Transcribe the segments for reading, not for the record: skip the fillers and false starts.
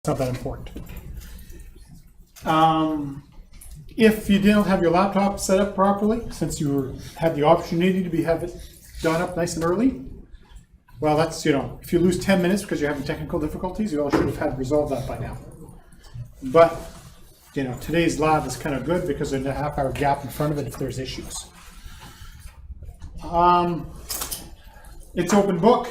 not that important. If you didn't have your laptop set up properly, since you had the opportunity to have it done up nice and early, well, that's, if you lose 10 minutes because you're having technical difficulties, you all should have had resolved that by now. But, today's lab is kind of good because there's a half-hour gap in front of it if there's issues. It's open book.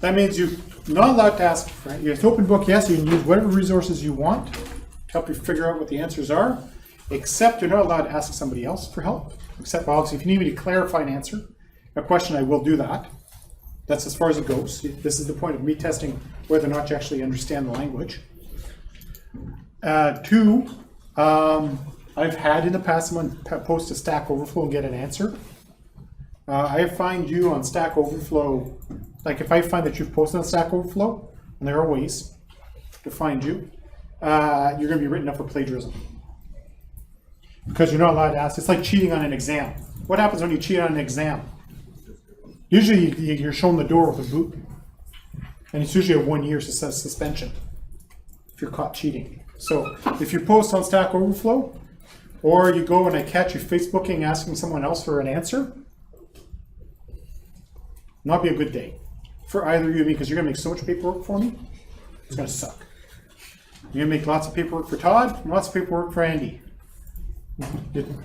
That means you're not allowed to ask, right? It's open book, yes, you can use whatever resources you want to help you figure out what the answers are, except you're not allowed to ask somebody else for help. Except, obviously, if you need me to clarify an answer, a question, I will do that. That's as far as it goes. This is the point of me testing whether or not you actually understand the language. Two, I've had in the past someone post to Stack Overflow and get an answer. I find you on Stack Overflow, like if I find that you've posted on Stack Overflow, and there are ways to find you, you're going to be written up for plagiarism. Because you're not allowed to ask. It's like cheating on an exam. What happens when you cheat on an exam? Usually you're shown the door with a boot. And it's usually a 1-year suspension if you're caught cheating. So if you post on Stack Overflow, or you go and I catch you Facebooking asking someone else for an answer, not be a good day for either of you, because you're going to make so much paperwork for me, it's going to suck. You're going to make lots of paperwork for Todd, and lots of paperwork for Andy.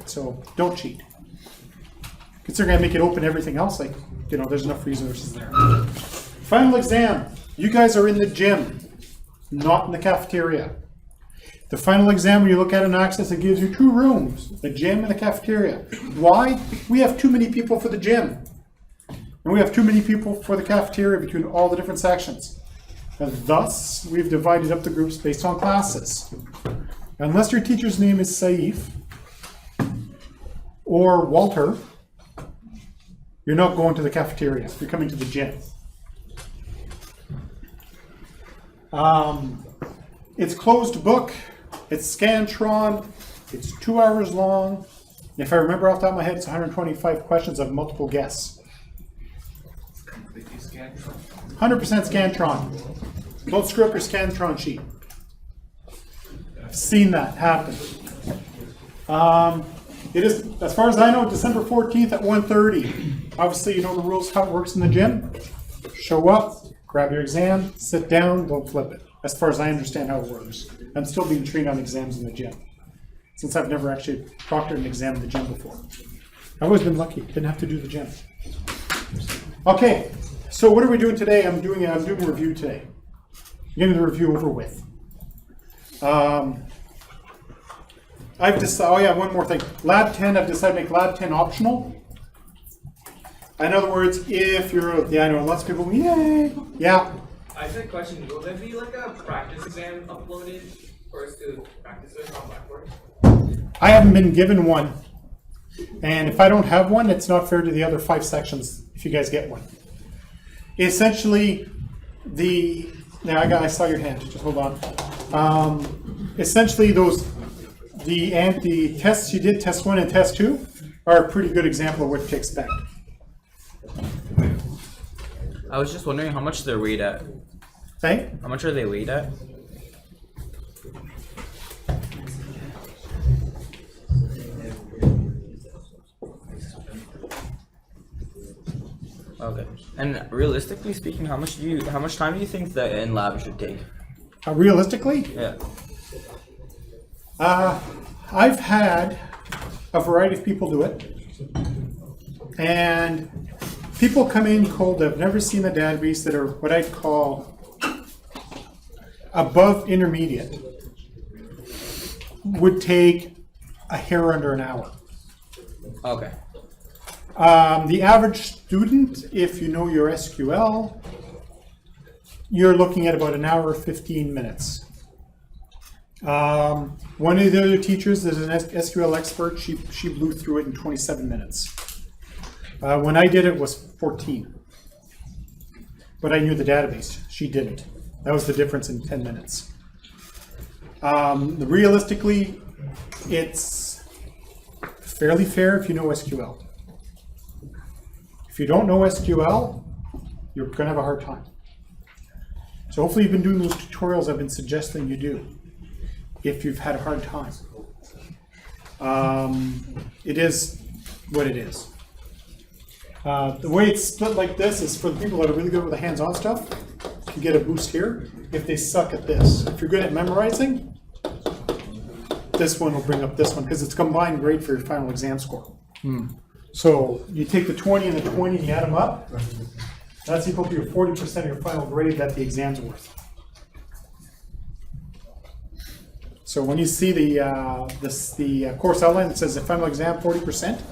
So don't cheat. Considering I make it open everything else, there's enough resources there. Final exam. You guys are in the gym, not in the cafeteria. The final exam, when you look at an access, it gives you 2 rooms, the gym and the cafeteria. Why? We have too many people for the gym. And we have too many people for the cafeteria between all the different sections. And thus, we've divided up the groups based on classes. Unless your teacher's name is Saif or Walter, you're not going to the cafeteria. You're coming to the gym. It's closed book. It's Scantron. It's 2 hours long. If I remember off the top of my head, it's 125 questions of multiple guess. 100% Scantron. Don't screw up your Scantron sheet. I've seen that happen. It is, as far as I know, December 14th at 1:30. Obviously, you know the rules, how it works in the gym. Show up, grab your exam, sit down, don't flip it. As far as I understand how it works. I'm still being trained on exams in the gym, since I've never actually proctored an exam in the gym before. I've always been lucky, didn't have to do the gym. Okay, so what are we doing today? I'm doing a review today. Getting the review over with. I've decided, one more thing. Lab 10, I've decided to make Lab 10 optional. In other words, if you're, I know lots of people, yay, yeah. I just had a question. Will there be like a practice exam uploaded for us to practice with on Blackboard? I haven't been given one. And if I don't have one, it's not fair to the other 5 sections if you guys get one. Essentially, I saw your hand, just hold on. Essentially, the tests you did, test 1 and test 2, are a pretty good example of what to expect. I was just wondering how much they're weighed at. Hey? How much are they weighed at? Okay. And realistically speaking, how much time do you think the in lab should take? Realistically? Yeah. I've had a variety of people do it. And people come in cold, I've never seen the database, that are what I'd call above intermediate, would take a hair under an hour. Okay. The average student, if you know your SQL, you're looking at about an hour 15 minutes. One of the other teachers is an SQL expert. She blew through it in 27 minutes. When I did it was 14. But I knew the database. She didn't. That was the difference in 10 minutes. Realistically, it's fairly fair if you know SQL. If you don't know SQL, you're going to have a hard time. So hopefully you've been doing those tutorials I've been suggesting you do, if you've had a hard time. It is what it is. The way it's split like this is for the people that are really good with the hands-on stuff, you get a boost here. If they suck at this, if you're good at memorizing, this one will bring up this one because it's combined grade for your final exam score. So you take the 20 and the 20 and you add them up. That's equal to your 40% of your final grade that the exam's worth. So when you see the course outline that says the final exam 40%,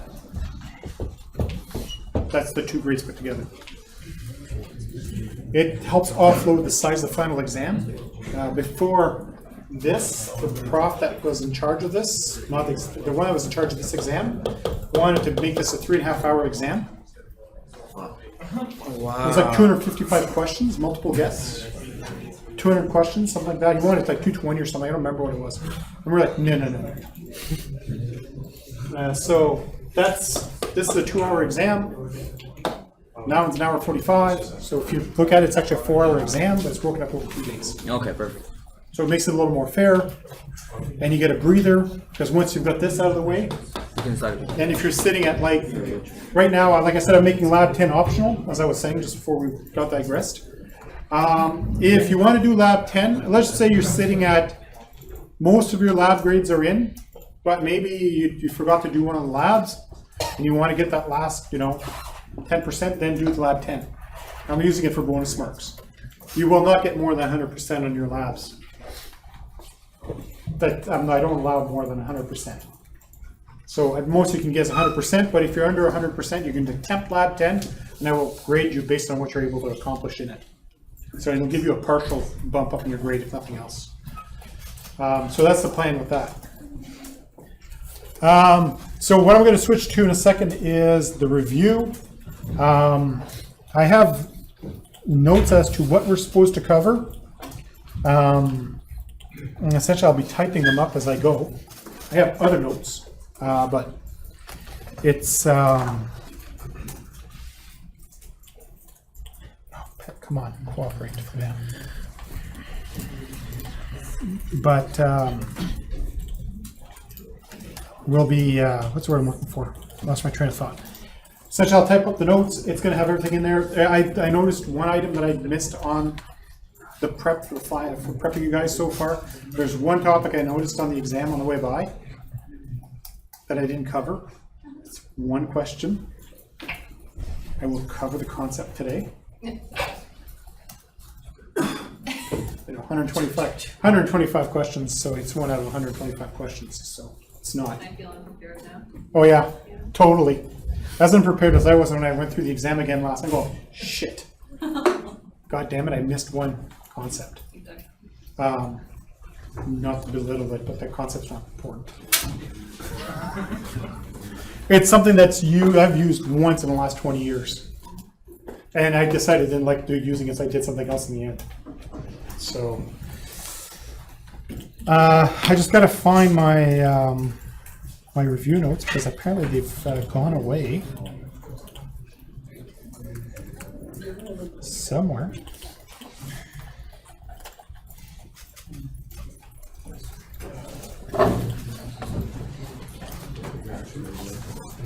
that's the 2 grades put together. It helps offload the size of the final exam. Before this, the prof that was in charge of this, not the one that was in charge of this exam, wanted to make this a 3.5-hour exam. Wow. It was like 255 questions, multiple guesses. 200 questions, something like that. He wanted like 220 or something. I don't remember what it was. And we're like, no. So this is a 2-hour exam. Now it's an hour 45. So if you look at it, it's actually a 4-hour exam, but it's broken up over 2 days. Okay, perfect. So it makes it a little more fair. And you get a breather, because once you've got this out of the way, You can start. and if you're sitting at like, right now, like I said, I'm making Lab 10 optional, as I was saying just before we got digressed. If you want to do Lab 10, let's say you're sitting at, most of your lab grades are in, but maybe you forgot to do one of the labs, and you want to get that last, 10%, then do the Lab 10. I'm using it for bonus marks. You will not get more than 100% on your labs. But I don't allow more than 100%. So at most you can get is 100%, but if you're under 100%, you can attempt Lab 10, and I will grade you based on what you're able to accomplish in it. So it'll give you a partial bump up in your grade, if nothing else. So that's the plan with that. So what I'm going to switch to in a second is the review. I have notes as to what we're supposed to cover. And essentially, I'll be typing them up as I go. I have other notes, but it's... come on, cooperate for that. But we'll be, what's the word I'm looking for? Lost my train of thought. Essentially, I'll type up the notes. It's going to have everything in there. I noticed one item that I missed on the prep for prepping you guys so far. There's one topic I noticed on the exam on the way by that I didn't cover. It's one question. I will cover the concept today. 125 questions, so it's 1 out of 125 questions, so it's not. I feel unprepared now. Oh yeah, totally. As unprepared as I was when I went through the exam again last night, I go, shit. God damn it, I missed one concept. Not to belittle it, but the concept's not important. It's something I've used once in the last 20 years. And I decided I didn't like using it, so I did something else in the end. So, I just got to find my my review notes because apparently they've gone away somewhere.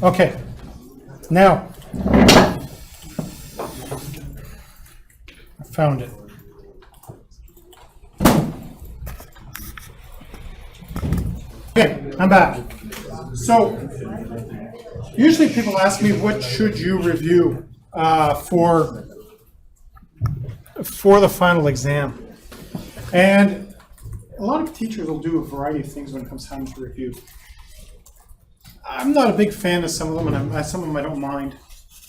Okay, now I found it. Okay, I'm back. So, usually people ask me, what should you review for the final exam? And a lot of teachers will do a variety of things when it comes time to review. I'm not a big fan of some of them, and some of them I don't mind.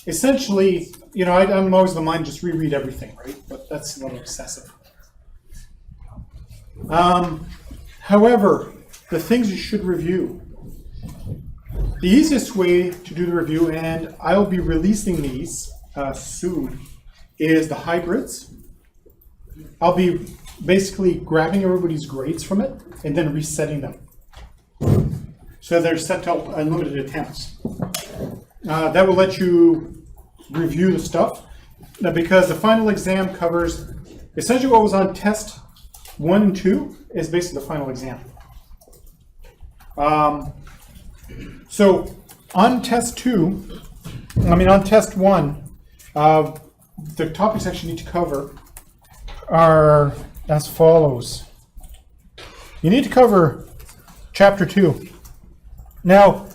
Essentially, I'm always the mind just reread everything, right? But that's a little excessive. However, the things you should review. The easiest way to do the review, and I'll be releasing these soon, is the hybrids. I'll be basically grabbing everybody's grades from it and then resetting them. So they're set to unlimited attempts. That will let you review the stuff. Now, because the final exam covers essentially what was on test 1 and 2 is basically the final exam. So on test 1, the topics that you need to cover are as follows. You need to cover chapter 2. Now,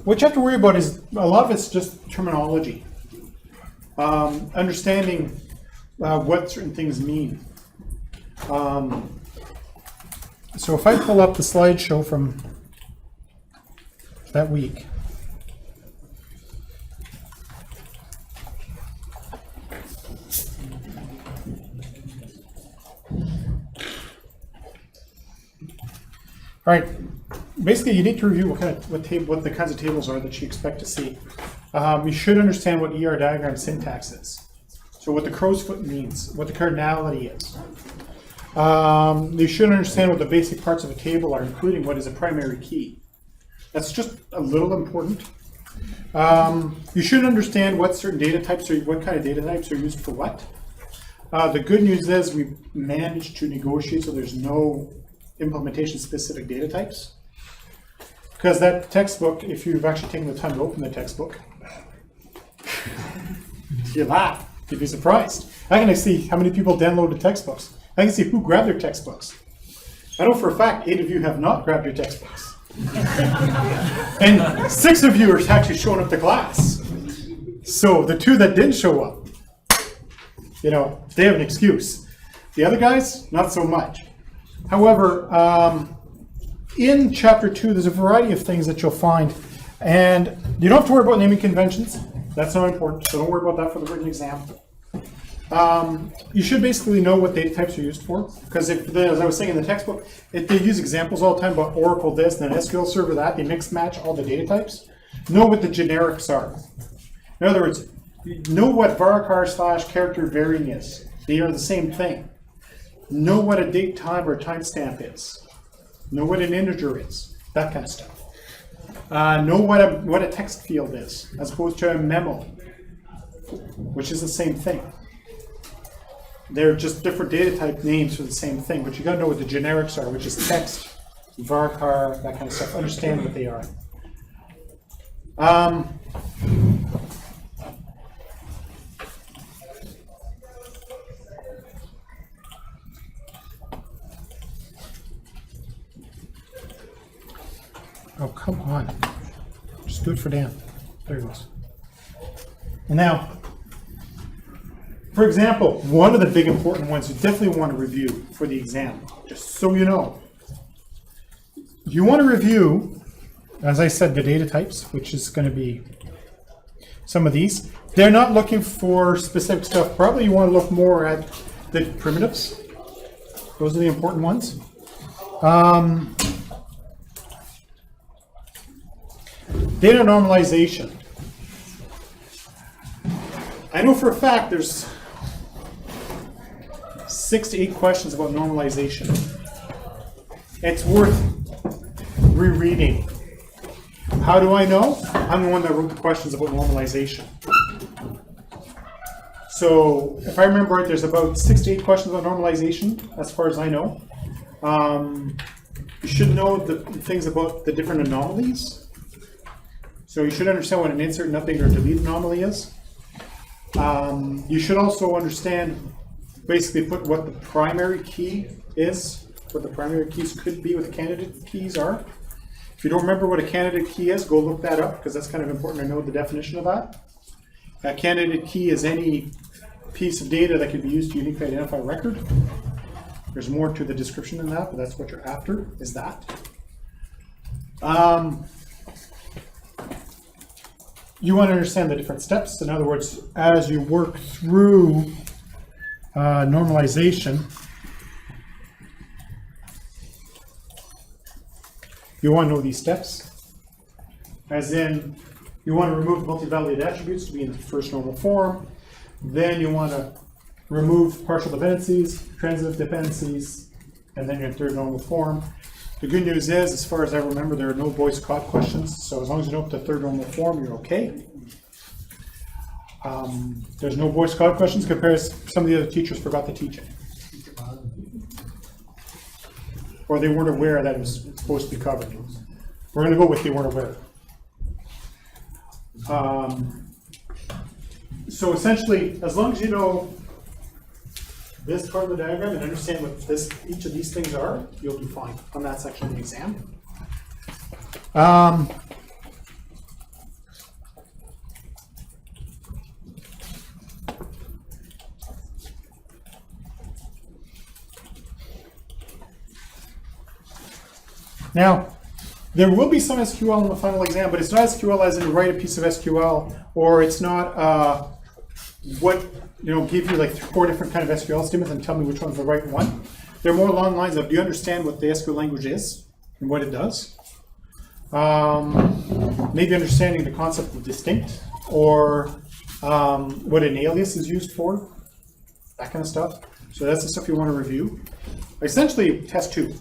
what you have to worry about is a lot of it's just terminology. Understanding what certain things mean. So if I pull up the slideshow from that week. All right. Basically, you need to review what the kinds of tables are that you expect to see. You should understand what ER diagram syntax is. So what the crow's foot means, what the cardinality is. You should understand what the basic parts of a table are, including what is a primary key. That's just a little important. You should understand what certain data types or what kind of data types are used for what. The good news is we've managed to negotiate so there's no implementation specific data types. Because that textbook, if you've actually taken the time to open the textbook, you laugh, you'd be surprised. I can see how many people downloaded textbooks. I can see who grabbed their textbooks. I know for a fact 8 of you have not grabbed your textbooks. And 6 of you are actually showing up to class. So the 2 that didn't show up, they have an excuse. The other guys, not so much. However, in chapter 2, there's a variety of things that you'll find. And you don't have to worry about naming conventions. That's not important, so don't worry about that for the written exam. You should basically know what data types are used for. Because as I was saying in the textbook, if they use examples all the time about Oracle this and then SQL Server that, they mix match all the data types. Know what the generics are. In other words, know what varchar / character varying is. They are the same thing. Know what a date time or timestamp is. Know what an integer is. That kind of stuff. Know what a text field is, as opposed to a memo, which is the same thing. They're just different data type names for the same thing, but you got to know what the generics are, which is text, varchar, that kind of stuff. Understand what they are. Oh, come on. Just do it for Dan. There he goes. And now, for example, one of the big important ones you definitely want to review for the exam, just so you know. You want to review, as I said, the data types, which is going to be some of these. They're not looking for specific stuff. Probably you want to look more at the primitives. Those are the important ones. Data normalization. I know for a fact there's 6 to 8 questions about normalization. It's worth rereading. How do I know? I'm the one that wrote the questions about normalization. So if I remember right, there's about 6 to 8 questions about normalization, as far as I know. You should know the things about the different anomalies. So you should understand what an insert, and update, or delete anomaly is. You should also understand, basically put what the primary key is, what the primary keys could be, what the candidate keys are. If you don't remember what a candidate key is, go look that up, because that's kind of important to know the definition of that. A candidate key is any piece of data that can be used to uniquely identify a record. There's more to the description than that, but that's what you're after, is that. You want to understand the different steps. In other words, as you work through normalization, you want to know these steps. As in, you want to remove multivalidated attributes to be in the first normal form. Then you want to remove partial dependencies, transitive dependencies, and then your third normal form. The good news is, as far as I remember, there are no Boyce-Codd questions, so as long as you know up to third normal form, you're okay. There's no Boy Scout questions because some of the other teachers forgot to teach it. Or they weren't aware that it was supposed to be covered. We're going to go with they weren't aware. So essentially, as long as you know this part of the diagram and understand what each of these things are, you'll do fine on that section of the exam. Now, there will be some SQL in the final exam, but it's not SQL as in write a piece of SQL, or it's not give you like 4 different kind of SQL statements and tell me which one's the right one. They're more along the lines of, do you understand what the SQL language is and what it does? Maybe understanding the concept of distinct, or what an alias is used for, that kind of stuff. So that's the stuff you want to review. Essentially, test 2.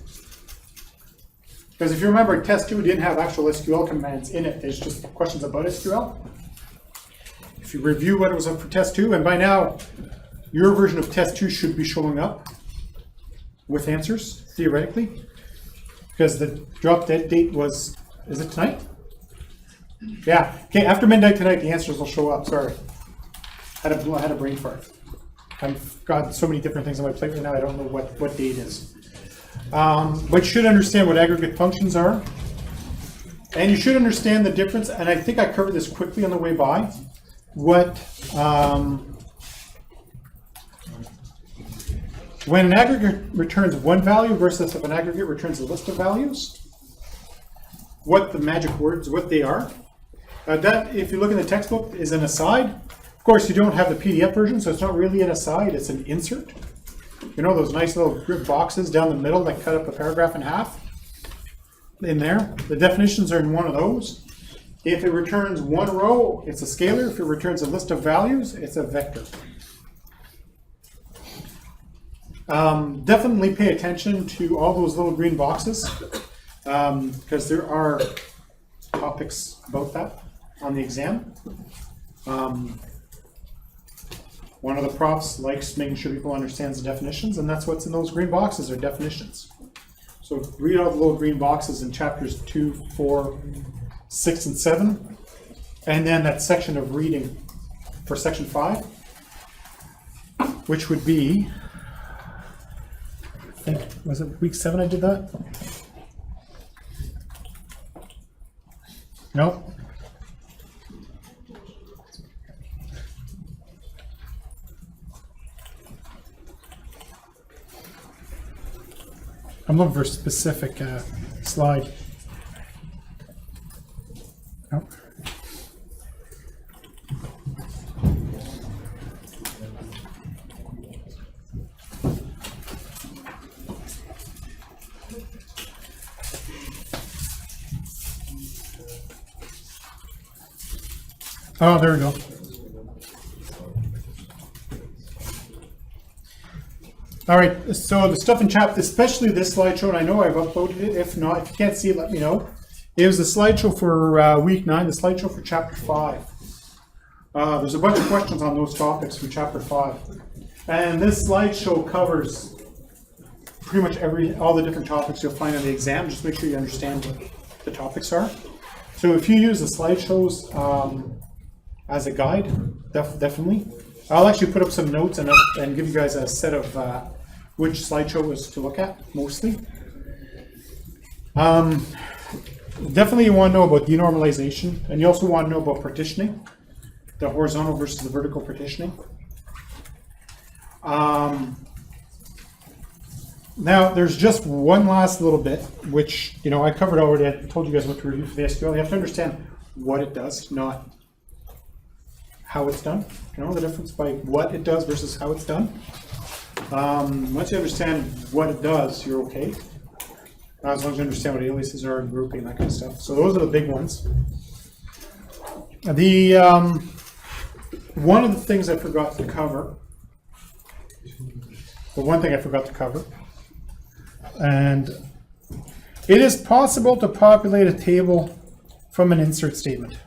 Because if you remember, test 2 didn't have actual SQL commands in it. There's just questions about SQL. If you review what it was up for test 2, and by now, your version of test 2 should be showing up with answers, theoretically. Because the drop dead date was, is it tonight? Yeah, okay, after midnight tonight, the answers will show up, sorry. I had a brain fart. I've got so many different things on my plate right now, I don't know what date is. But you should understand what aggregate functions are. And you should understand the difference, and I think I covered this quickly on the way by, when an aggregate returns one value versus if an aggregate returns a list of values, what the magic words, what they are. That, if you look in the textbook, is an aside. Of course, you don't have the PDF version, so it's not really an aside, it's an insert. You know those nice little grid boxes down the middle that cut up a paragraph in half? In there, the definitions are in one of those. If it returns one row, it's a scalar. If it returns a list of values, it's a vector. Definitely pay attention to all those little green boxes, because there are topics about that on the exam. One of the profs likes making sure people understand the definitions, and that's what's in those green boxes are definitions. So read all the little green boxes in chapters 2, 4, 6, and 7, and then that section of reading for section 5, which would be, I think, was it week 7 I did that? Nope. I'm looking for a specific slide. Nope. Oh, there we go. All right, so the stuff in chapter, especially this slideshow, and I know I've uploaded it. If not, if you can't see it, let me know. It was the slideshow for week 9, the slideshow for chapter 5. There's a bunch of questions on those topics from chapter 5. And this slideshow covers pretty much all the different topics you'll find on the exam. Just make sure you understand what the topics are. So if you use the slideshows as a guide, definitely. I'll actually put up some notes and give you guys a set of which slideshow is to look at, mostly. Definitely you want to know about denormalization, and you also want to know about partitioning, the horizontal versus the vertical partitioning. Now, there's just one last little bit, which I covered already. I told you guys what to review for the SQL. You have to understand what it does, not how it's done. The difference by what it does versus how it's done. Once you understand what it does, you're okay. As long as you understand what aliases are and grouping and that kind of stuff. So those are the big ones. The one of the things I forgot to cover, the one thing I forgot to cover, and it is possible to populate a table from an insert statement.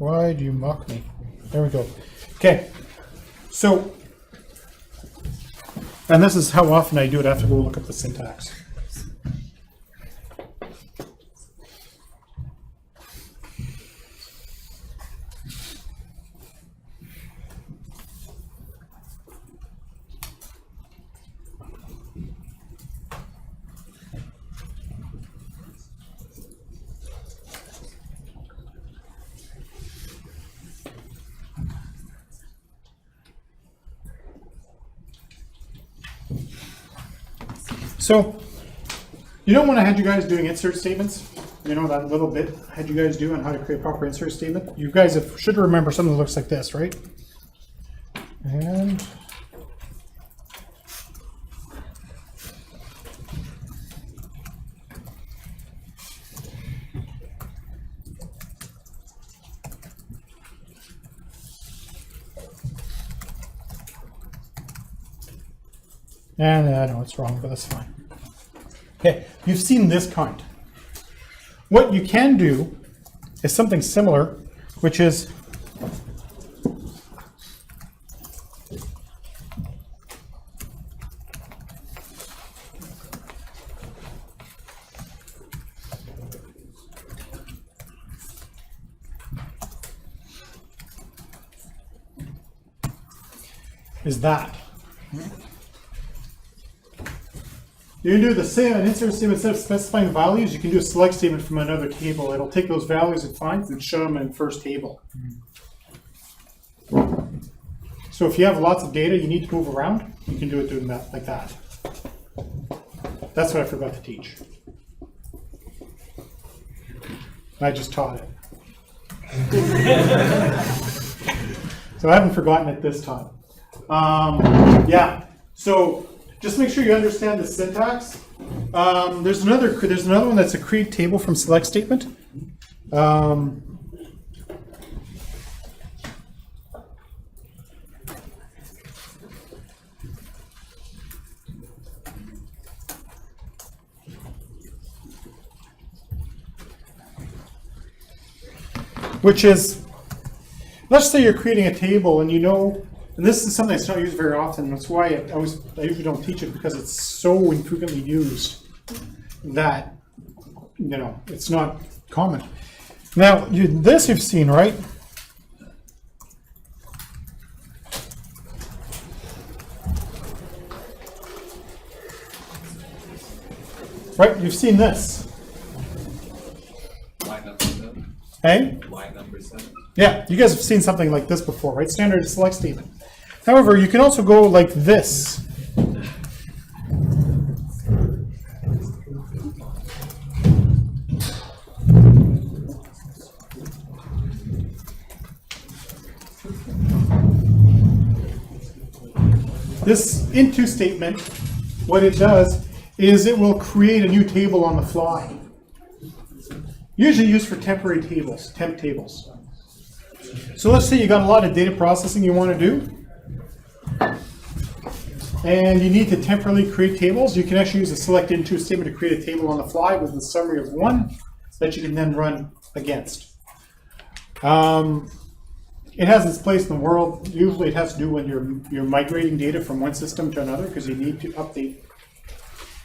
Why do you mock me? There we go. Okay. So, and this is how often I do it. I have to go look up the syntax. So, you know when I had you guys doing insert statements? You know that little bit I had you guys do on how to create a proper insert statement? You guys should remember something that looks like this, right? And I know it's wrong, but that's fine. Okay, you've seen this kind. What you can do is something similar, which is that. You can do the same, an insert statement. Instead of specifying values, you can do a select statement from another table. It'll take those values it finds and show them in the first table. So if you have lots of data you need to move around, you can do it doing that like that. That's what I forgot to teach. I just taught it. So I haven't forgotten it this time. Yeah, so just make sure you understand the syntax. There's another one that's a create table from select statement. Which is, let's say you're creating a table and you know, and this is something that's not used very often. That's why I usually don't teach it, because it's so infrequently used that, you know, it's not common. Now, this you've seen, right? Right, you've seen this. Line number 7. Hey? Line number 7. Yeah, you guys have seen something like this before, right? Standard select statement. However, you can also go like this. This into statement, what it does is it will create a new table on the fly. Usually used for temporary tables, temp tables. So let's say you got a lot of data processing you want to do, and you need to temporarily create tables. You can actually use a select into statement to create a table on the fly with a summary of one that you can then run against. It has its place in the world. Usually it has to do when you're migrating data from one system to another, because you need to update.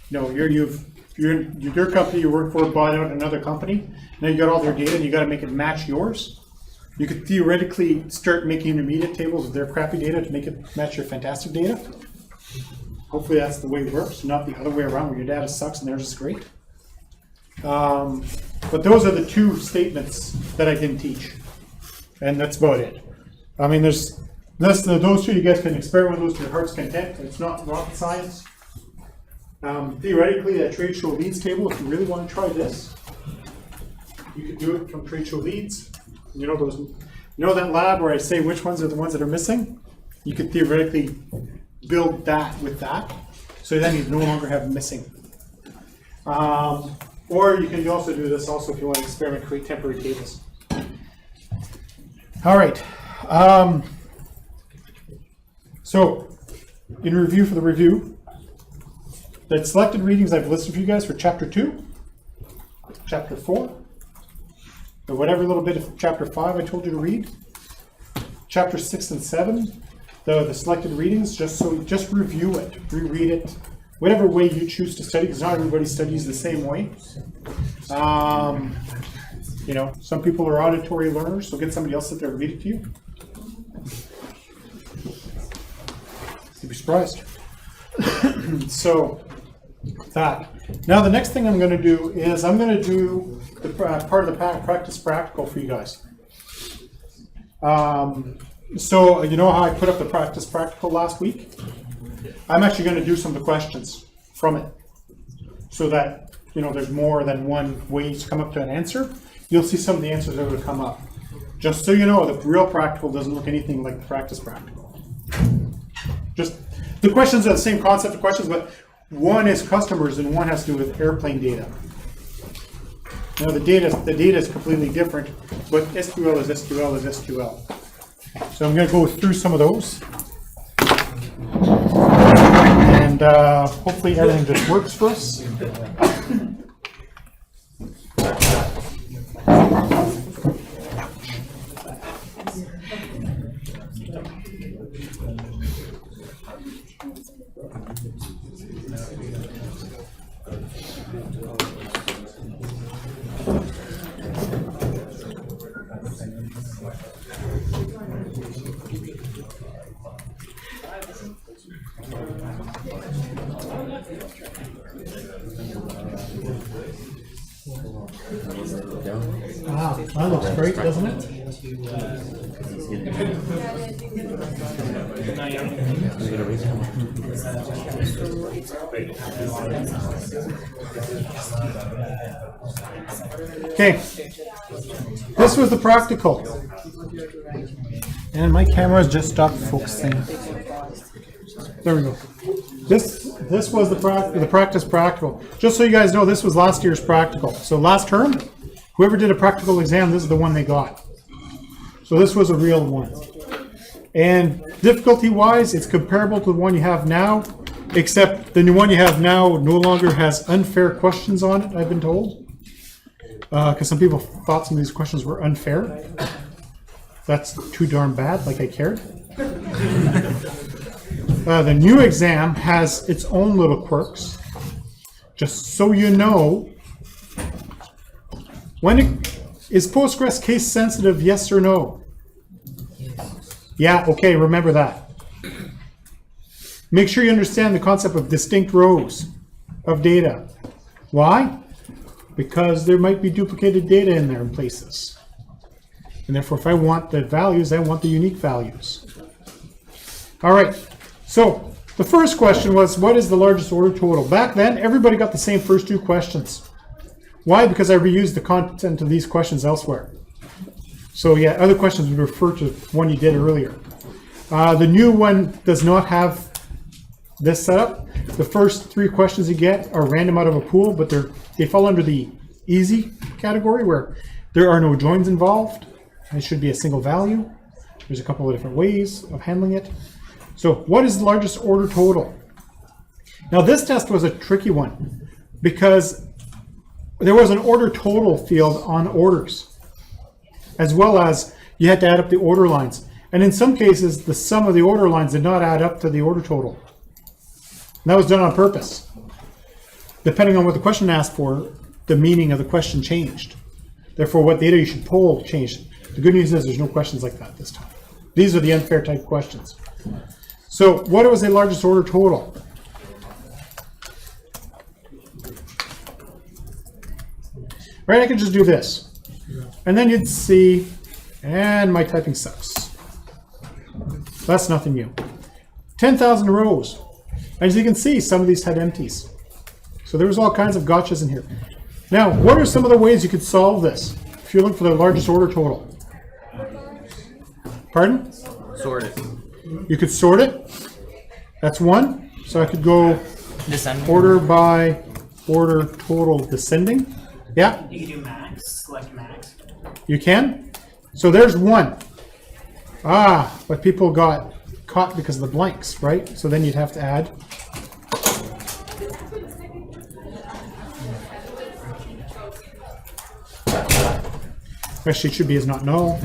You know, your company you work for bought out another company. Now you got all their data and you got to make it match yours. You could theoretically start making intermediate tables with their crappy data to make it match your fantastic data. Hopefully that's the way it works, not the other way around where your data sucks and theirs is great. But those are the two statements that I can teach. And that's about it. I mean, those two, you guys can experiment with those to your heart's content. It's not rocket science. Theoretically, that trade show leads table, if you really want to try this, you could do it from trade show leads. You know that lab where I say which ones are the ones that are missing? You could theoretically build that with that, so then you no longer have missing. Or you can also do this also if you want to experiment, create temporary tables. All right. So, in review for the review, the selected readings I've listed for you guys for Chapter 2, Chapter 4, But whatever little bit of chapter 5 I told you to read, chapter 6 and 7, the selected readings, just review it, reread it, whatever way you choose to study, because not everybody studies the same way. You know, some people are auditory learners, so get somebody else sit there and read it to you. You'd be surprised. So, that. Now the next thing I'm going to do is I'm going to do the part of the practice practical for you guys. So you know how I put up the practice practical last week? I'm actually going to do some of the questions from it, so that you know there's more than one way to come up to an answer. You'll see some of the answers that will come up. Just so you know, the real practical doesn't look anything like the practice practical. Just the questions are the same concept of questions, but one is customers and one has to do with airplane data. Now the data is completely different, but SQL is SQL is SQL. So I'm going to go through some of those, and hopefully everything just works for us. Wow, that looks great, doesn't it? Okay, this was the practical. And my camera's just stopped focusing. There we go. This was the practice practical. Just so you guys know, this was last year's practical. So last term, whoever did a practical exam, this is the one they got. So this was a real one. And difficulty-wise, it's comparable to the one you have now, except the new one you have now no longer has unfair questions on it, I've been told. Because some people thought some of these questions were unfair. That's too darn bad, like I cared. The new exam has its own little quirks. Just so you know, is Postgres case sensitive, yes or no? Yeah, okay, remember that. Make sure you understand the concept of distinct rows of data. Why? Because there might be duplicated data in there in places. And therefore, if I want the values, I want the unique values. All right, so the first question was, what is the largest order total? Back then, everybody got the same first two questions. Why? Because I reused the content of these questions elsewhere. So yeah, other questions would refer to one you did earlier. The new one does not have this setup. The first three questions you get are random out of a pool, but they fall under the easy category where there are no joins involved. It should be a single value. There's a couple of different ways of handling it. So what is the largest order total? Now this test was a tricky one because there was an order total field on orders, as well as you had to add up the order lines. And in some cases, the sum of the order lines did not add up to the order total. And that was done on purpose. Depending on what the question asked for, the meaning of the question changed. Therefore, what data you should pull changed. The good news is there's no questions like that this time. These are the unfair type questions. So what was the largest order total? Right, I could just do this. And then you'd see, and my typing sucks. That's nothing new. 10,000 rows. As you can see, some of these had empties. So there was all kinds of gotchas in here. Now, what are some of the ways you could solve this if you're looking for the largest order total? Pardon? Sort it. You could sort it. That's one. So I could go Descending. order by order total descending. Yeah, You can do max, select max. you can. So there's one. Ah, but people got caught because of the blanks, right? So then you'd have to add. Actually, it should be is not null.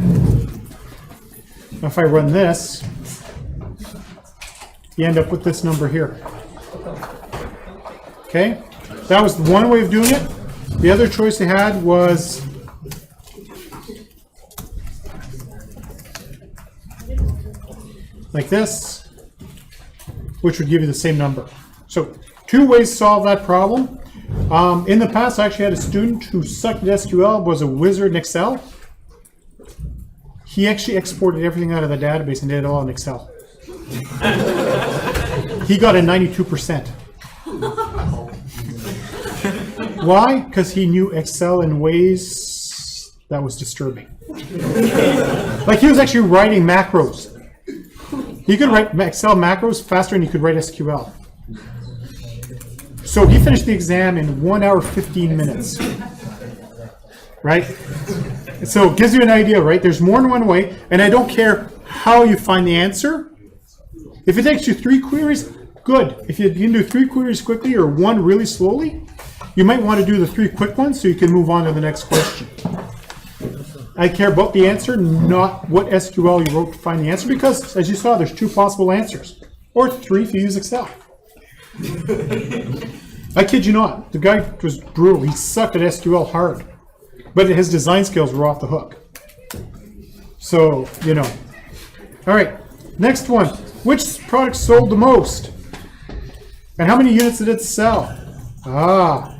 Now if I run this, you end up with this number here. Okay? That was one way of doing it. The other choice they had was like this, which would give you the same number. So 2 ways to solve that problem. In the past, I actually had a student who sucked at SQL, was a wizard in Excel. He actually exported everything out of the database and did it all in Excel. He got a 92%. Why? Because he knew Excel in ways that was disturbing. Like he was actually writing macros. He could write Excel macros faster than he could write SQL. So he finished the exam in 1 hour 15 minutes. Right? So it gives you an idea, right? There's more than one way, and I don't care how you find the answer. If it takes you 3 queries, good. If you can do 3 queries quickly or 1 really slowly, you might want to do the 3 quick ones so you can move on to the next question. I care about the answer, not what SQL you wrote to find the answer, because as you saw, there's 2 possible answers, or 3 if you use Excel. I kid you not, the guy was brutal. He sucked at SQL hard, but his design skills were off the hook. So, you know. All right, next one. Which product sold the most? And how many units did it sell? Ah,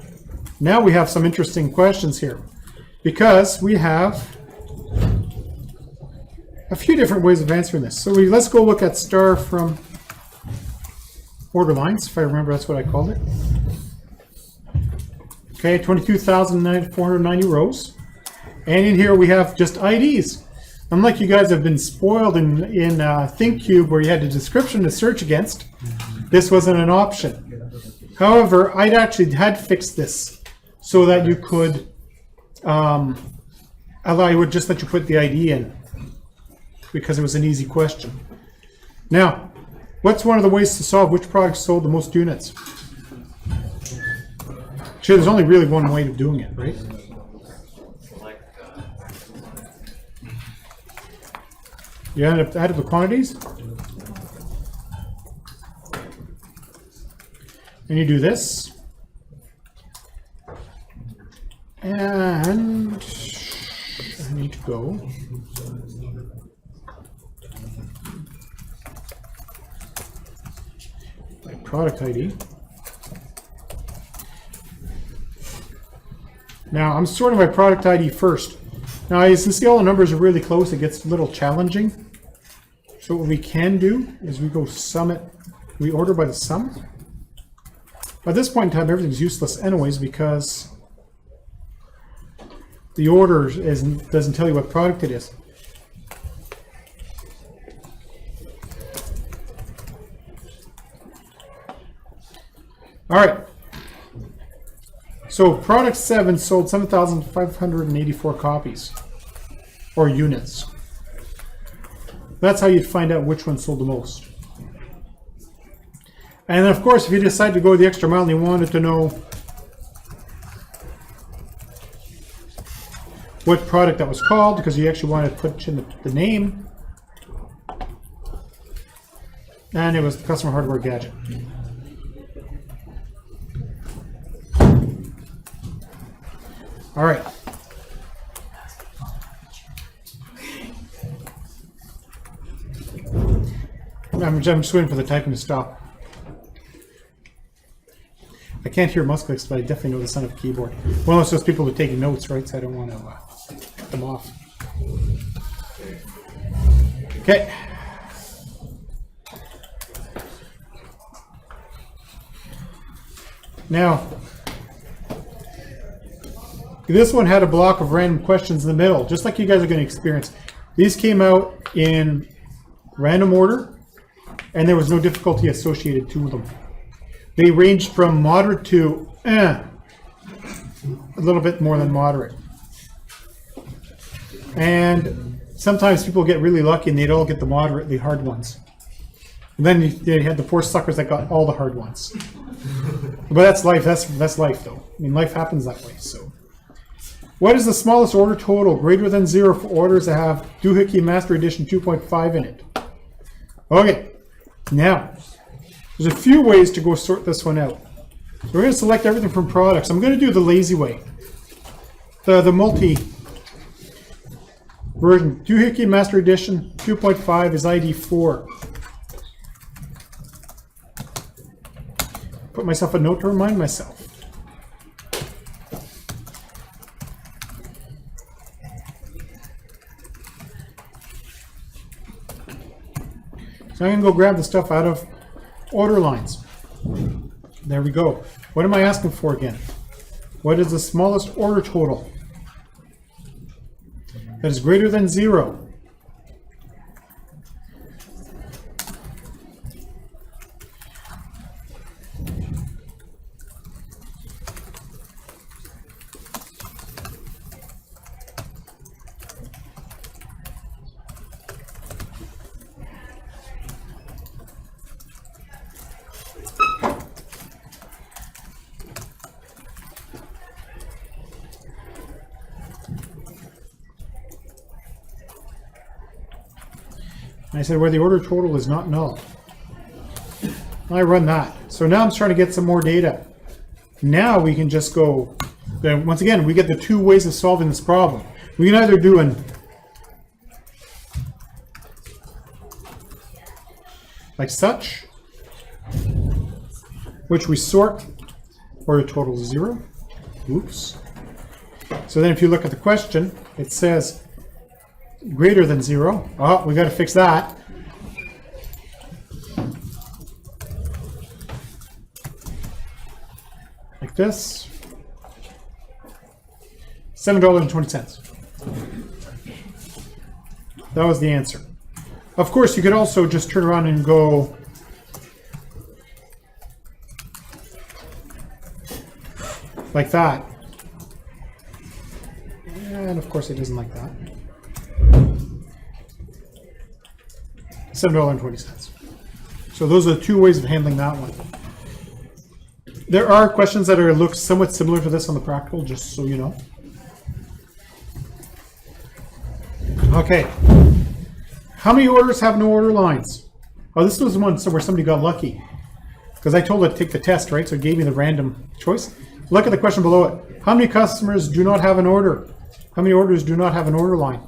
now we have some interesting questions here, because we have a few different ways of answering this. So let's go look at star from order lines, if I remember that's what I called it. Okay, 22,490 rows. And in here we have just IDs. Unlike you guys have been spoiled in ThinkCube where you had a description to search against, this wasn't an option. However, I'd actually had fixed this so that you could I would just let you put the ID in because it was an easy question. Now, what's one of the ways to solve which product sold the most units? Actually, there's only really one way of doing it, right? You add the quantities, and you do this, and I need to go. My product ID. Now I'm sorting my product ID first. Now as you can see, all the numbers are really close. It gets a little challenging. So what we can do is we go sum it. We order by the sum. At this point in time, everything's useless anyways because the order doesn't tell you what product it is. All right. So product 7 sold 7,584 copies or units. That's how you'd find out which one sold the most. And of course, if you decide to go the extra mile and you wanted to know what product that was called, because you actually wanted to put in the name, and it was the customer hardware gadget. All right. I'm just waiting for the typing to stop. I can't hear mouse clicks, but I definitely know the sound of the keyboard. Well, it's just people who are taking notes, right? So I don't want to cut them off. Okay. Now, this one had a block of random questions in the middle, just like you guys are going to experience. These came out in random order, and there was no difficulty associated to them. They ranged from moderate to a little bit more than moderate. And sometimes people get really lucky and they'd all get the moderately hard ones. And then they had the poor suckers that got all the hard ones. But that's life. That's life, though. I mean, life happens that way. So What is the smallest order total greater than 0 for orders that have Doohickey Master Edition 2.5 in it? Okay, now, there's a few ways to go sort this one out. So we're going to select everything from products. I'm going to do the lazy way. The multi version. Doohickey Master Edition 2.5 is ID 4. Put myself a note to remind myself. So I'm going to go grab the stuff out of order lines. There we go. What am I asking for again? What is the smallest order total that is greater than 0? I said where the order total is not null. I run that. So now I'm trying to get some more data. Now we can just go, then once again, we get the two ways of solving this problem. We can either do an, like such, which we sort, order total is 0. Oops. So then if you look at the question, it says greater than 0. Oh, we got to fix that. Like this. $7.20. That was the answer. Of course, you could also just turn around and go like that. And of course, it isn't like that. $7.20. So those are the two ways of handling that one. There are questions that look somewhat similar to this on the practical, just so you know. Okay. How many orders have no order lines? Oh, this was one where somebody got lucky. Because I told it to take the test, right? So it gave me the random choice. Look at the question below it. How many customers do not have an order? How many orders do not have an order line?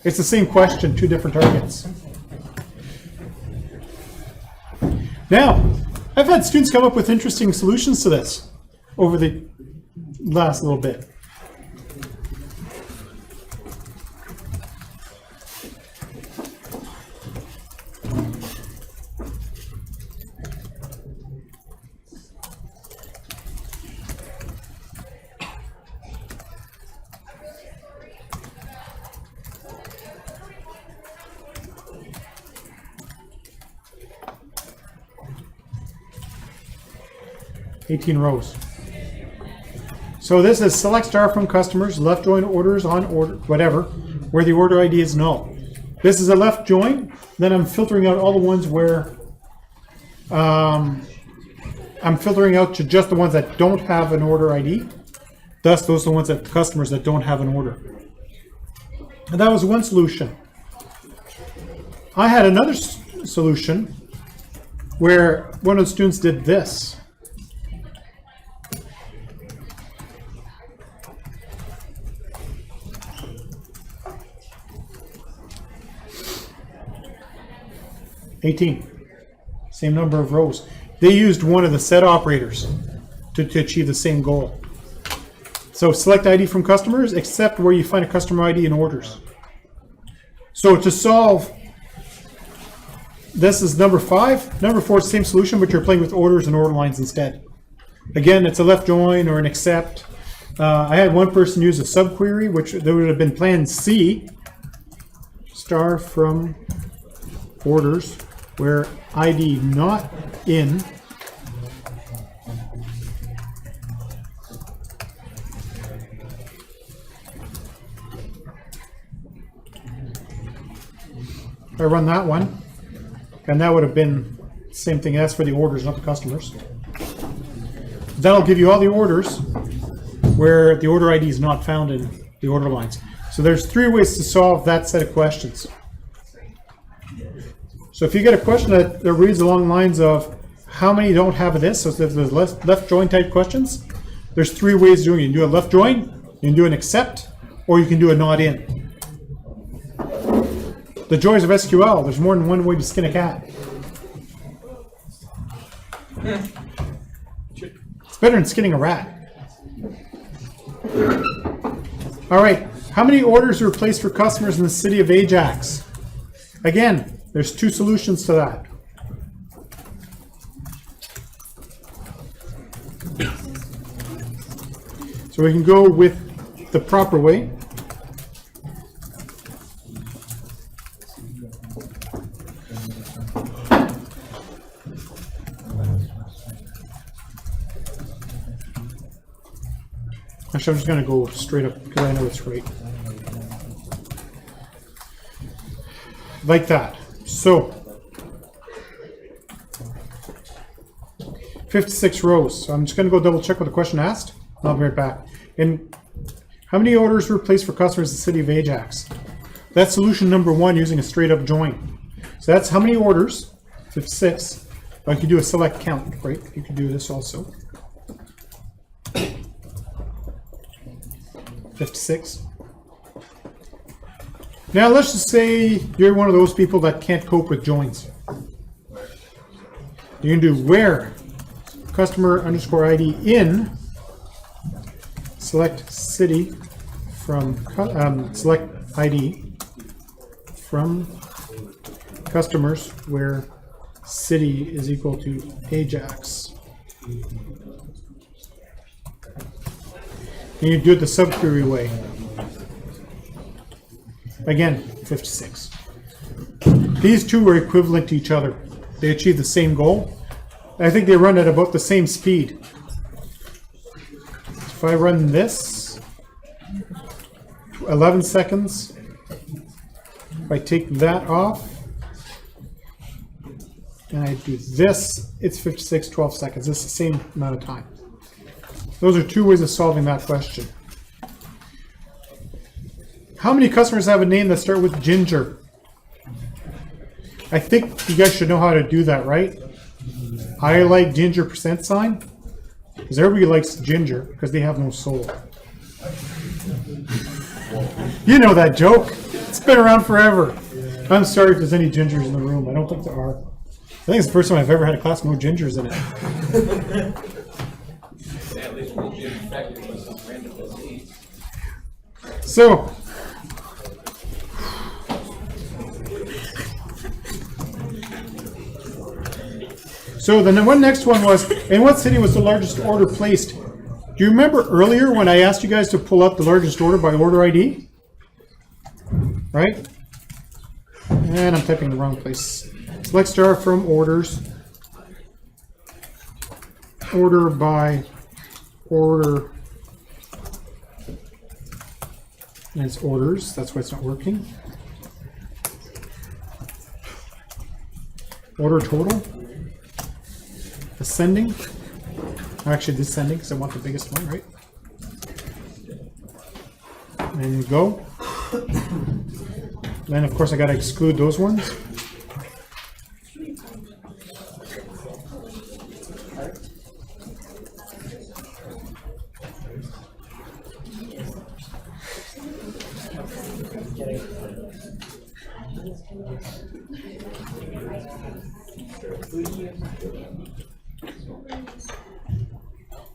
It's the same question, two different targets. Now, I've had students come up with interesting solutions to this over the last little bit. $18 rows. So this is select star from customers, left join orders on order, whatever, where the order ID is null. This is a left join, then I'm filtering out all the ones where I'm filtering out to just the ones that don't have an order ID. Thus, those are the ones that customers that don't have an order. And that was one solution. I had another solution where one of the students did this. $18. Same number of rows. They used one of the set operators to achieve the same goal. So select ID from customers, except where you find a customer ID in orders. So to solve, this is number 5. Number 4 is the same solution, but you're playing with orders and order lines instead. Again, it's a left join or an except. I had one person use a subquery, which there would have been plan C, star from orders, where ID not in I run that one, and that would have been the same thing as for the orders, not the customers. That'll give you all the orders where the order ID is not found in the order lines. So there's 3 ways to solve that set of questions. So if you get a question that reads along the lines of how many don't have this, so if there's left join type questions, there's 3 ways of doing it. You can do a left join, you can do an except, or you can do a not in. The joys of SQL, there's more than one way to skin a cat. It's better than skinning a rat. All right, how many orders were placed for customers in the city of Ajax? Again, there's 2 solutions to that. So we can go with the proper way. Actually, I'm just going to go straight up because I know it's right. Like that. So, 56 rows. So I'm just going to go double check what the question asked. I'll be right back. And how many orders were placed for customers in the city of Ajax? That's solution number 1 using a straight up join. So that's how many orders, 56. But you could do a select count, right? You could do this also. 56. Now let's just say you're one of those people that can't cope with joins. You can do where customer underscore ID in select city from select ID from customers where city is equal to Ajax. And you do it the subquery way. Again, 56. These 2 are equivalent to each other. They achieve the same goal. I think they run at about the same speed. If I run this, 11 seconds. If I take that off, and I do this, it's 56, 12 seconds. It's the same amount of time. Those are 2 ways of solving that question. How many customers have a name that start with Ginger? I think you guys should know how to do that, right? I like Ginger %, because everybody likes Ginger because they have no soul. You know that joke. It's been around forever. I'm sorry if there's any Gingers in the room. I don't think there are. I think it's the first time I've ever had a class with no Gingers in it. So, the next one was, in what city was the largest order placed? Do you remember earlier when I asked you guys to pull up the largest order by order ID? Right? And I'm typing in the wrong place. Select star from orders. Order by order. And it's orders. That's why it's not working. Order total. Ascending. Actually, descending because I want the biggest one, right? And go. Then, of course, I got to exclude those ones.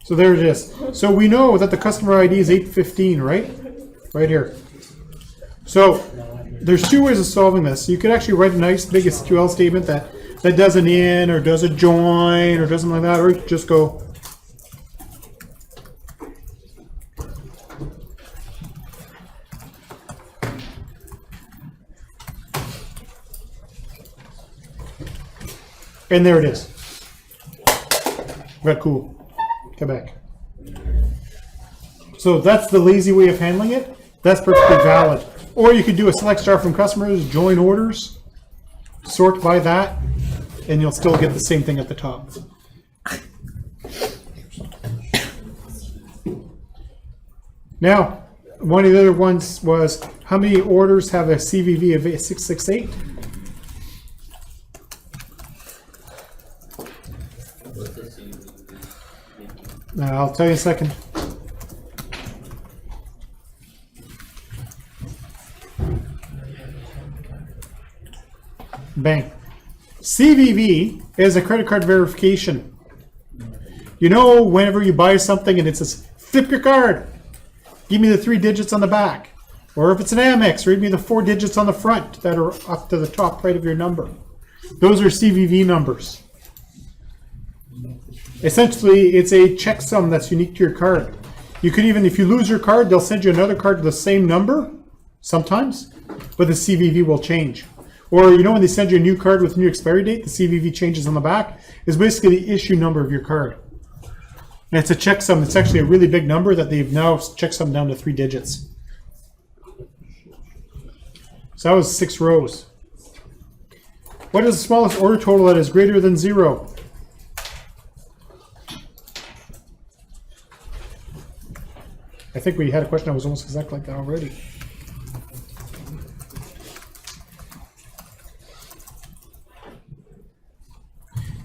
So there it is. So we know that the customer ID is 815, right? Right here. So there's 2 ways of solving this. You could actually write a nice big SQL statement that does an in or does a join or does something like that, or you could just go and there it is. Very cool. Quebec. So that's the lazy way of handling it. That's perfectly valid. Or you could do a select star from customers, join orders, sort by that, and you'll still get the same thing at the top. Now, one of the other ones was, how many orders have a CVV of 668? I'll tell you in a second. Bang. CVV is a credit card verification. You know, whenever you buy something and it says, flip your card, give me the 3 digits on the back. Or if it's an Amex, read me the 4 digits on the front that are up to the top right of your number. Those are CVV numbers. Essentially, it's a checksum that's unique to your card. You could even, if you lose your card, they'll send you another card with the same number, sometimes, but the CVV will change. Or, you know, when they send you a new card with new expiry date, the CVV changes on the back. It's basically the issue number of your card. And it's a checksum. It's actually a really big number that they've now checksummed down to 3 digits. So that was 6 rows. What is the smallest order total that is greater than 0? I think we had a question that was almost exactly like that already.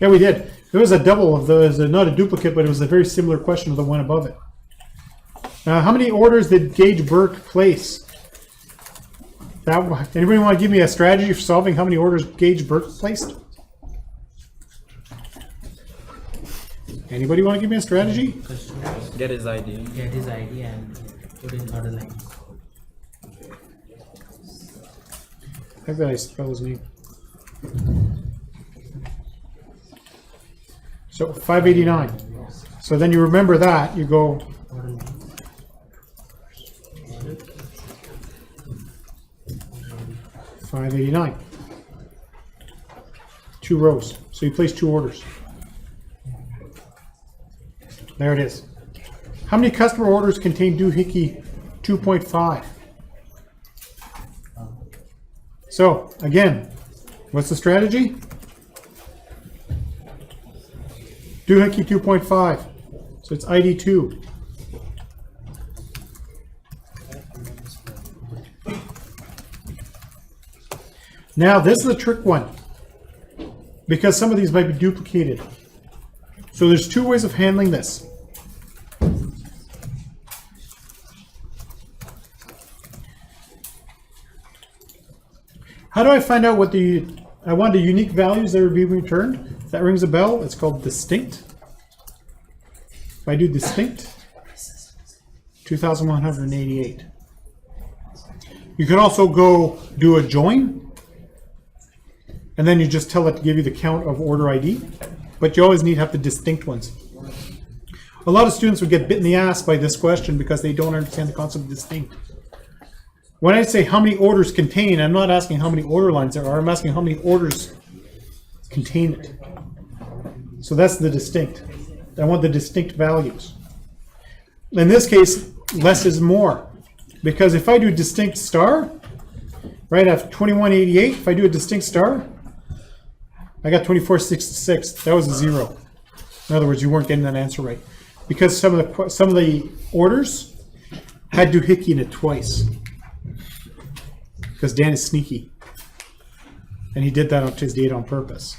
Yeah, we did. There was a double of those, not a duplicate, but it was a very similar question to the one above it. How many orders did Gage Burke place? Anybody want to give me a strategy for solving how many orders Gage Burke placed? Anybody want to give me a strategy? Get his ID. Get his ID and put in order line. How did I spell his name? So 589. So then you remember that, you go Order line. 589. 2 rows. So you place 2 orders. There it is. How many customer orders contain doohickey 2.5? So again, what's the strategy? Doohickey 2.5. So it's ID 2. Now this is a trick one, because some of these might be duplicated. So there's 2 ways of handling this. How do I find out what I want the unique values that are being returned? If that rings a bell, it's called distinct. If I do distinct, 2,188. You can also go do a join, and then you just tell it to give you the count of order ID, but you always need to have the distinct ones. A lot of students would get bit in the ass by this question because they don't understand the concept of distinct. When I say how many orders contain, I'm not asking how many order lines there are, I'm asking how many orders contain it. So that's the distinct. I want the distinct values. In this case, less is more. Because if I do distinct star, right, I have 2188. If I do a distinct star, I got 2466. That was a 0. In other words, you weren't getting that answer right. Because some of the orders had doohickey in it twice. Because Dan is sneaky. And he did that on his date on purpose.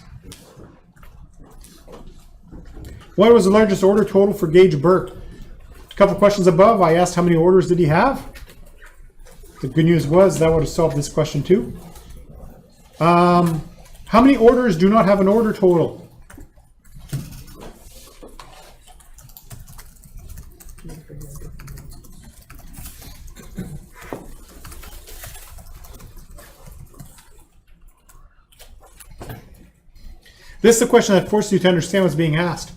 What was the largest order total for Gage Burke? A couple questions above, I asked how many orders did he have. The good news was that would have solved this question too. How many orders do not have an order total? This is a question that forces you to understand what's being asked.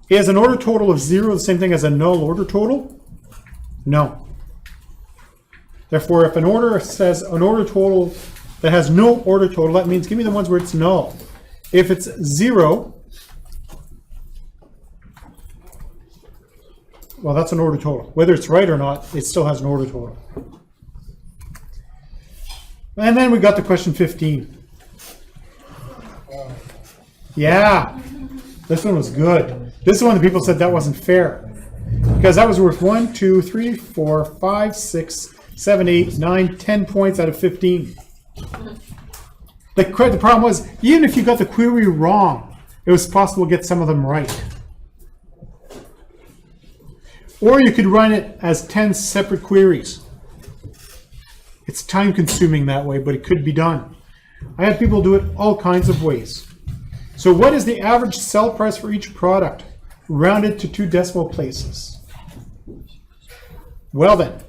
Is an order total of 0 the same thing as a null order total? No. Therefore, if an order says an order total that has no order total, that means give me the ones where it's null. If it's 0, well, that's an order total. Whether it's right or not, it still has an order total. And then we got to question 15. Yeah, this one was good. This is one that people said that wasn't fair. Because that was worth 1, 2, 3, 4, 5, 6, 7, 8, 9, 10 points out of 15. The problem was, even if you got the query wrong, it was possible to get some of them right. Or you could run it as 10 separate queries. It's time consuming that way, but it could be done. I had people do it all kinds of ways. So what is the average sell price for each product? Rounded to 2 decimal places. Well then,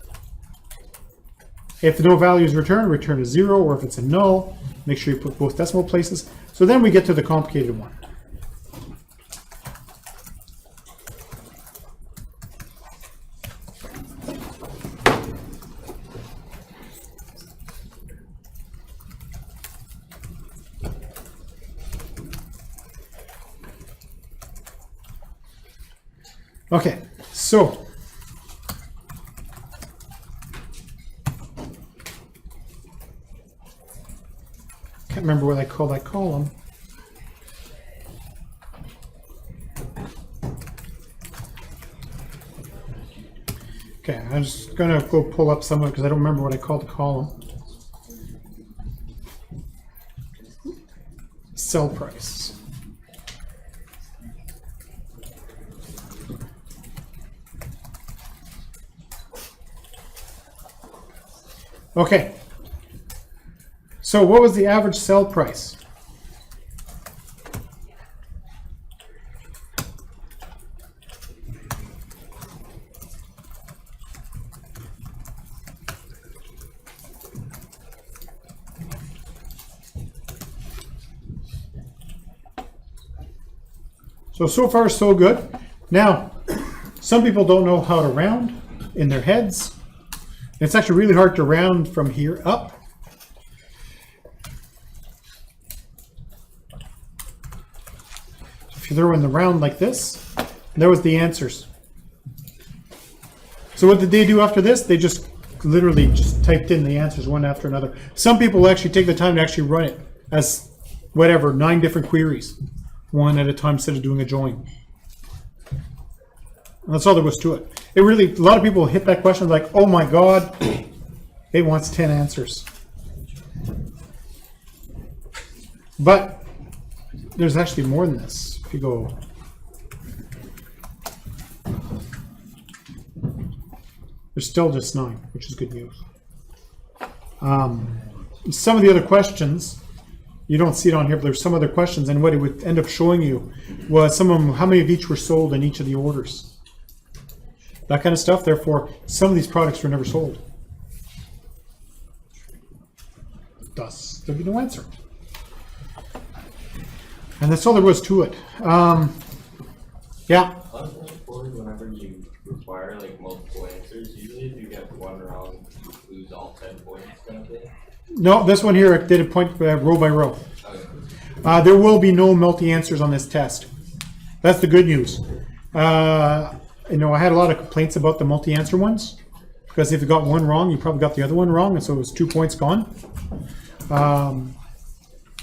if no value is returned, return a 0, or if it's a null, make sure you put both decimal places. So then we get to the complicated one. Okay, so can't remember what I call that column. Okay, I'm just gonna go pull up someone because I don't remember what I called the column. Sell price. Okay, so what was the average sell price? So far so good. Now, some people don't know how to round in their heads. It's actually really hard to round from here up. If you throw in the round like this, that was the answers. So what did they do after this? They just literally just typed in the answers one after another. Some people actually take the time to actually run it as whatever, 9 different queries, one at a time instead of doing a join. And that's all there was to it. It really, a lot of people hit that question like, oh my God, it wants 10 answers. But there's actually more than this. If you go, there's still just 9, which is good news. Some of the other questions, you don't see it on here, but there's some other questions, and what it would end up showing you was some of them, how many of each were sold in each of the orders. That kind of stuff. Therefore, some of these products were never sold. Thus, there'd be no answer. And that's all there was to it. Yeah. Whenever you require like multiple answers, usually if you get one wrong, you lose all 10 points kind of thing. No, this one here I did a point row by row. Okay. There will be no multi-answers on this test. That's the good news. You know, I had a lot of complaints about the multi-answer ones because if you got one wrong, you probably got the other one wrong, and so it was 2 points gone.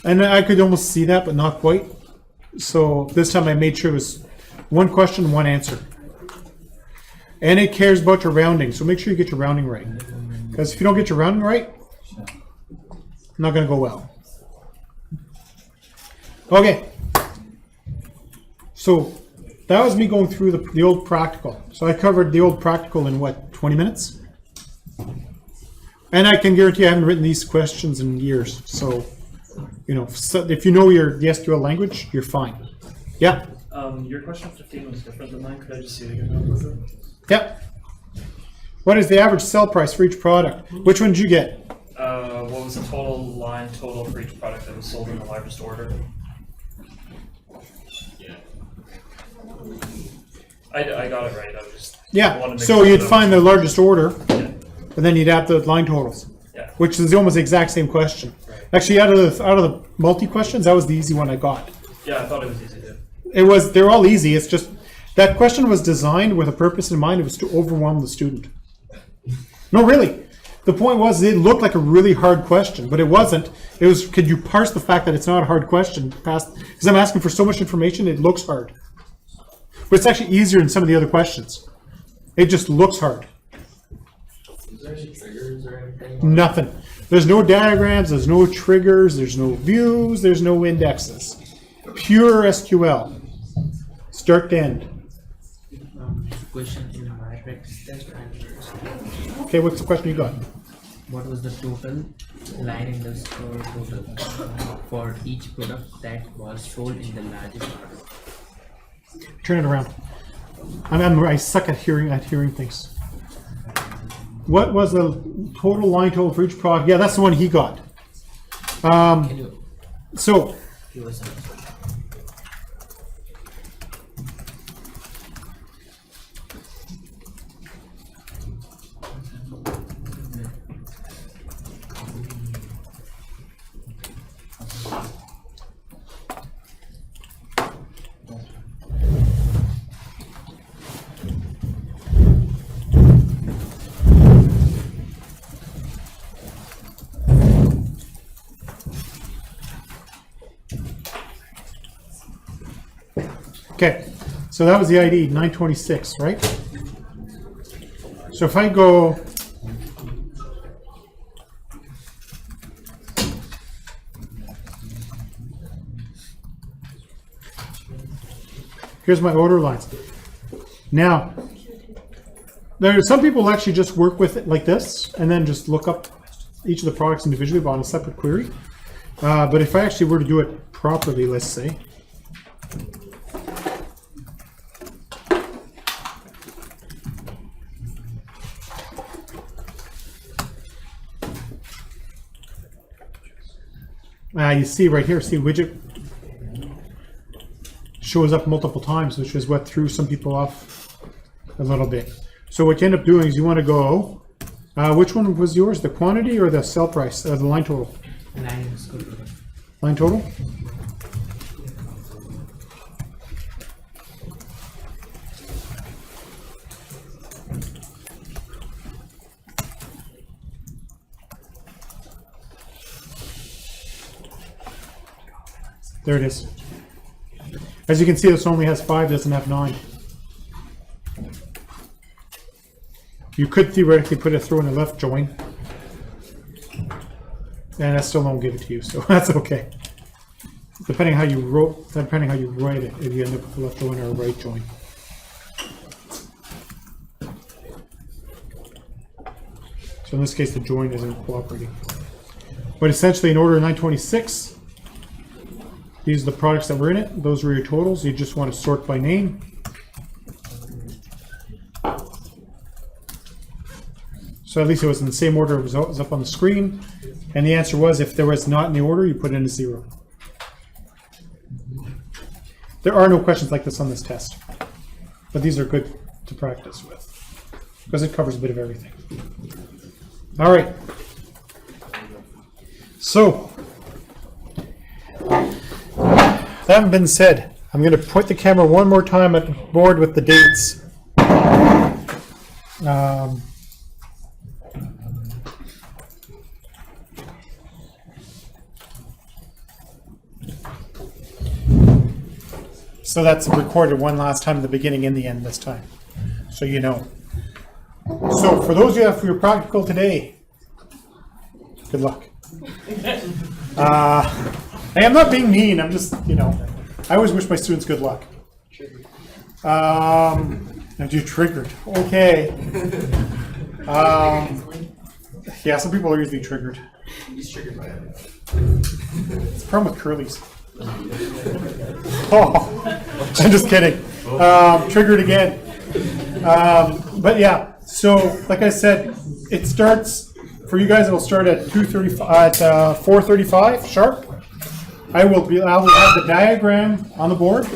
And I could almost see that, but not quite. So this time I made sure it was one question, one answer. And it cares about your rounding, so make sure you get your rounding right. Because if you don't get your rounding right, it's not going to go well. Okay. So that was me going through the old practical. So I covered the old practical in what, 20 minutes? And I can guarantee I haven't written these questions in years. So, you know, if you know the SQL language, you're fine. Yeah? Your question 15 was different than mine. Could I just see it again? Yep. What is the average sell price for each product? Which one did you get? What was the total line total for each product that was sold in the largest order? Yeah. I got it right. I just Yeah. wanted to make So sure you'd that I find the largest order, Yeah. and then you'd add the line totals. Yeah. Which is almost the exact same question. Right. Actually, out of the multi questions, that was the easy one I got. Yeah, I thought it was easy too. They're all easy. It's just that question was designed with a purpose in mind. It was to overwhelm the student. No, really. The point was it looked like a really hard question, but it wasn't. It was, could you parse the fact that it's not a hard question past, because I'm asking for so much information, it looks hard. But it's actually easier than some of the other questions. It just looks hard. Is there any triggers or anything? Nothing. There's no diagrams, there's no triggers, there's no views, there's no indexes. Pure SQL. Start to end. Question in my practice test, and Okay, what's the question you got? what was the total line in the store total for each product that was sold in the largest order? Turn it around. I suck at hearing things. What was the total line total for each product? Yeah, that's the one he got. Can you So give us an okay, so that was the ID 926, right? So if I go here's my order lines. Now, there are some people actually just work with it like this and then just look up each of the products individually on a separate query. But if I actually were to do it properly, let's say, you see right here, see widget shows up multiple times, which is what threw some people off a little bit. So what you end up doing is you want to go, which one was yours, the quantity or the sell price, the line total? line in the store total? Line total? There it is. As you can see, this only has 5, doesn't have 9. You could theoretically put it through in a left join, and I still don't give it to you, so that's okay. Depending how you write it, if you end up with a left join or a right join. So in this case, the join isn't cooperating. But essentially, in order 926. These are the products that were in it. Those were your totals. You just want to sort by name. So at least it was in the same order it was up on the screen. And the answer was, if there was not in the order, you put in a 0. There are no questions like this on this test. But these are good to practice with, because it covers a bit of everything. All right. So, that having been said, I'm going to point the camera one more time at the board with the dates. So that's recorded one last time at the beginning and the end this time, so you know. So for those of you for your practical today, good luck. Hey, I'm not being mean. I'm just, I always wish my students good luck. You triggered. Okay. Yeah, some people are usually triggered. He's triggered by it. It's a problem with curlies. Oh, I'm just kidding. Triggered again. But yeah, so like I said, it starts for you guys. It'll start at 4:35 sharp. I will have the diagram on the board,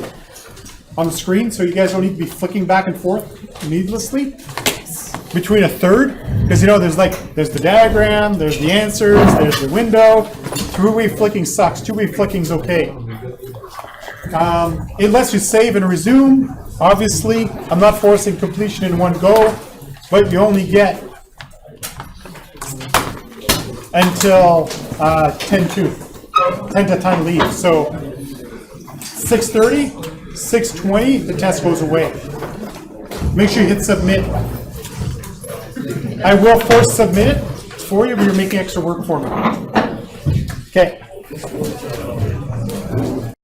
on the screen, so you guys don't need to be flicking back and forth needlessly between a third, because there's the diagram, there's the answers, there's the window. 3-way flicking sucks. 2-way flicking's okay. It lets you save and resume. Obviously, I'm not forcing completion in one go, but you only get until 10 to time to leave. So 6:30, 6:20, the test goes away. Make sure you hit submit. I will force submit it for you, but you're making extra work for me. Okay.